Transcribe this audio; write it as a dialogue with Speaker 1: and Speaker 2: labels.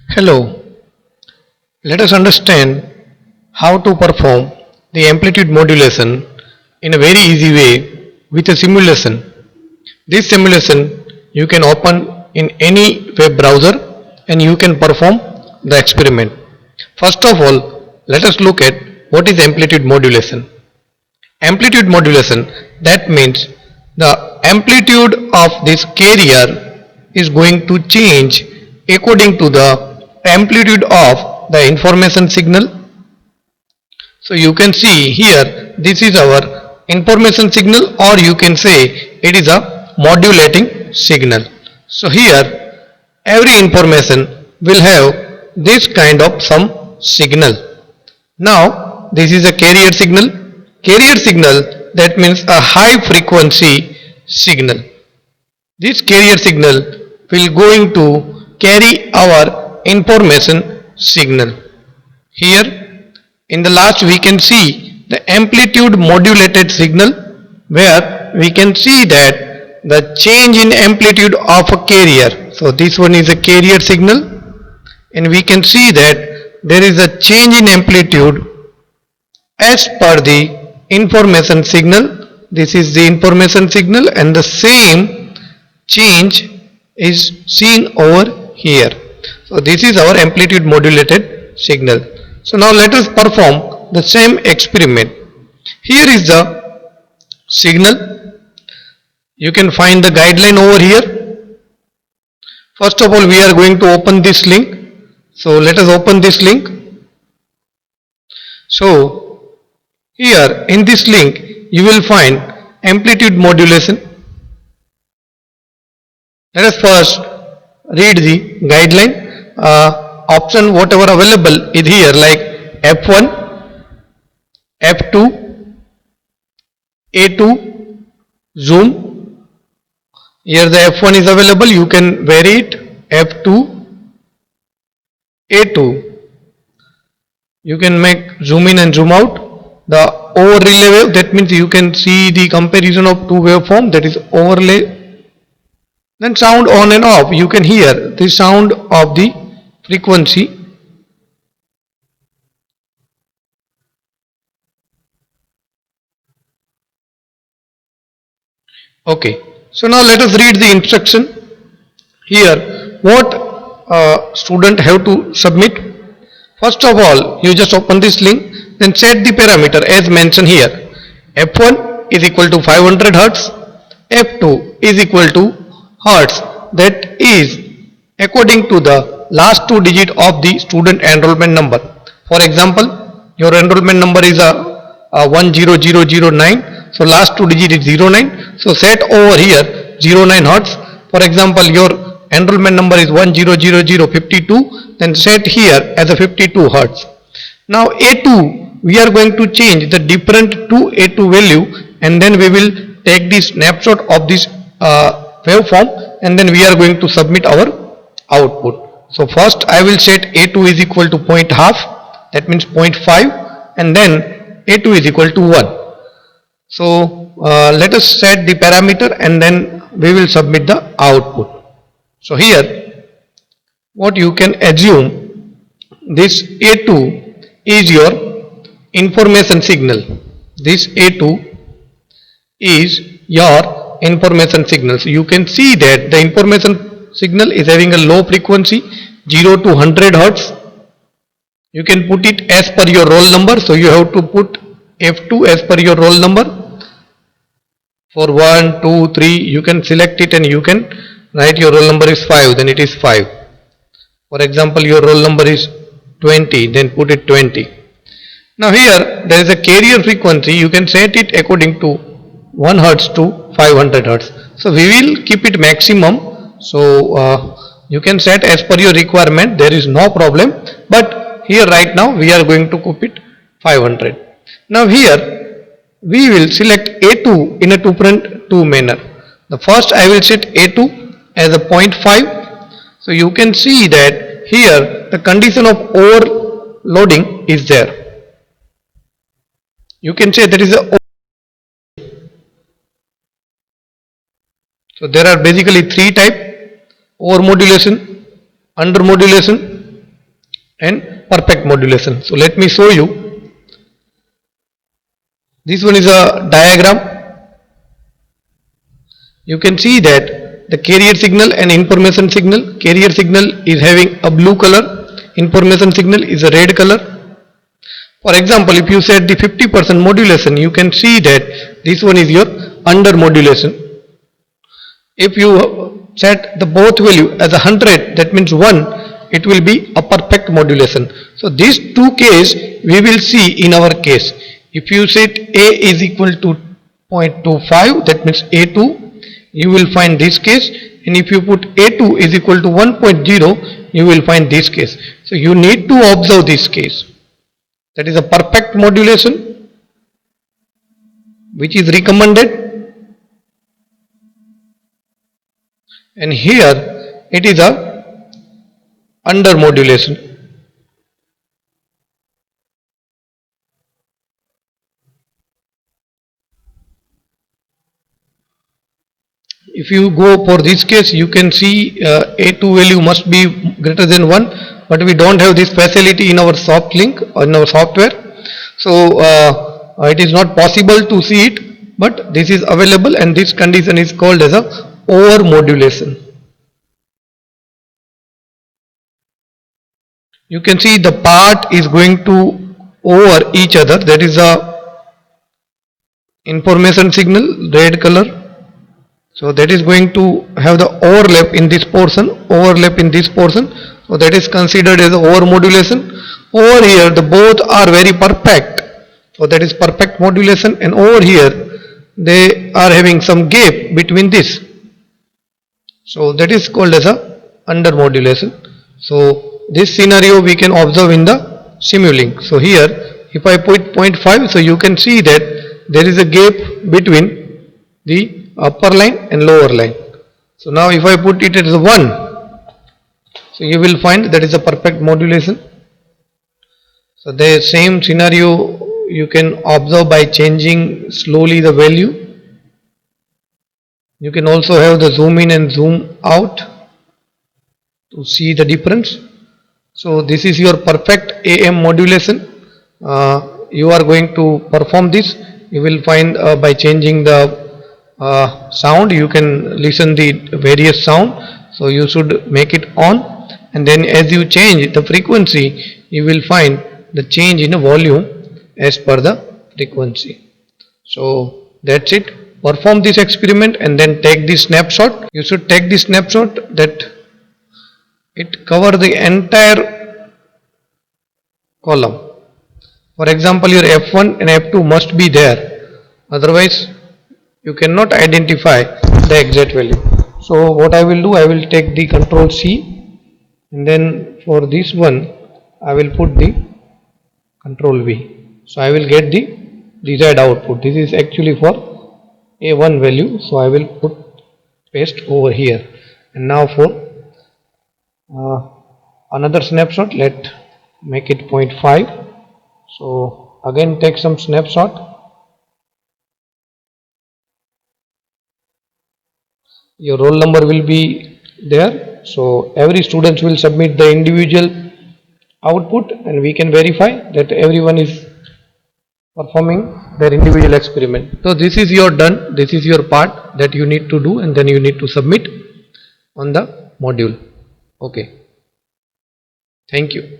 Speaker 1: Hello, let us understand how to perform the amplitude modulation in a very easy way with a simulation. This simulation you can open in any web browser and you can perform the experiment. First of all, let us look at what is amplitude modulation. Amplitude modulation, that means the amplitude of this carrier is going to change according to the amplitude of the information signal. So you can see here this is our information signal, or you can say it is a modulating signal. So here every information will have this kind of some signal. Now this is a carrier signal. Carrier signal, that means a high frequency signal. This carrier signal will going to carry our information signal. Here in the last we can see the amplitude modulated signal, where we can see that the change in amplitude of a carrier. So this one is a carrier signal, and we can see that there is a change in amplitude as per the information signal. This is the information signal, and the same change is seen over here. So this is our amplitude modulated signal. So now let us perform the same experiment. Here is the signal. You can find the guideline over here. First of all, we are going to open this link. So let us open this link. So here in this link you will find amplitude modulation. Let us first read the guideline. Option whatever available is here, like F1, F2, A2, zoom. Here the F1 is available, you can vary it. F2, A2, you can make zoom in and zoom out. The overlay wave, that means you can see the comparison of two waveform, that is overlay. Then sound on and off, you can hear the sound of the frequency. Okay, so now let us read the instruction. Here what student have to submit. First of all, you just open this link, then set the parameter as mentioned here. F1 is equal to 500 Hertz, F2 is equal to Hertz, that is according to the last two digit of the student enrollment number. For example, your enrollment number is a 10009, so last two digit is 09, so set over here 09 Hertz. For example, your enrollment number is 1000052, then set here as a 52 Hertz. Now A2, we are going to change the different to A2 value, and then we will take the snapshot of this waveform, and then we are going to submit our output. So first I will set A2 is equal to 0.5, that means 0.5, and then A2 is equal to 1. So let us set the parameter and then we will submit the output. So here what you can assume, this A2 is your information signal. This A2 is your information signal. So you can see that the information signal is having a low frequency, 0 to 100 Hertz. You can put it as per your roll number. So you have to put F2 as per your roll number. For 1, 2, 3, you can select it and you can write your roll number is 5, then it is 5. For example, your roll number is 20, then put it 20. Now here there is a carrier frequency, you can set it according to 1 Hertz to 500 Hertz. So we will keep it maximum. So you can set as per your requirement, there is no problem. But here right now we are going to keep it 500. Now here we will select A2 in a two manner. The first I will set A2 as a 0.5. So you can see that here the condition of overloading is there. You can say there is a. So there are basically three types: over modulation, under modulation and perfect modulation. So let me show you. This one is a diagram. You can see that the carrier signal and information signal. Carrier signal is having a blue color, information signal is a red color. For example, if you set the 50% modulation, you can see that this one is your under modulation. If you set the both value as 100, that means 1, it will be a perfect modulation. So these two case we will see in our case. If you set A is equal to 0.25, that means A2, you will find this case, and if you put A2 is equal to 1.0, you will find this case. So you need to observe this case. That is a perfect modulation which is recommended, and here it is a under modulation. If you go for this case, you can see A2 value must be greater than 1, but we don't have this facility in our soft link or in our software. So it is not possible to see it, but this is available, and this condition is called as a over modulation. You can see the part is going to over each other. That is a information signal, red color. So that is going to have the overlap in this portion, overlap in this portion. So that is considered as over modulation. Over here the both are very perfect. So that is perfect modulation, and over here they are having some gap between this. So that is called as a under modulation. So this scenario we can observe in the Simulink. So here if I put 0.5, so you can see that there is a gap between the upper line and lower line. So now if I put it as 1, so you will find that is a perfect modulation. So the same scenario you can observe by changing slowly the value. You can also have the zoom in and zoom out to see the difference. So this is your perfect AM modulation. You are going to perform this. You will find by changing the sound, you can listen the various sound. So you should make it on, and then as you change the frequency, you will find the change in the volume as per the frequency. So that's it. Perform this experiment and then take the snapshot. You should take the snapshot that it cover the entire column. For example, your F1 and F2 must be there, otherwise you cannot identify the exact value. So what I will do, I will take the Control C, and then for this one I will put the Control V. So I will get the desired output. This is actually for A1 value, so I will put paste over here. And now for another snapshot, let make it 0.5. So again take some snapshot. Your roll number will be there. So every student will submit the individual output, and we can verify that everyone is performing their individual experiment. So this is your done. This is your part that you need to do, and then you need to submit on the module. Okay. Thank you.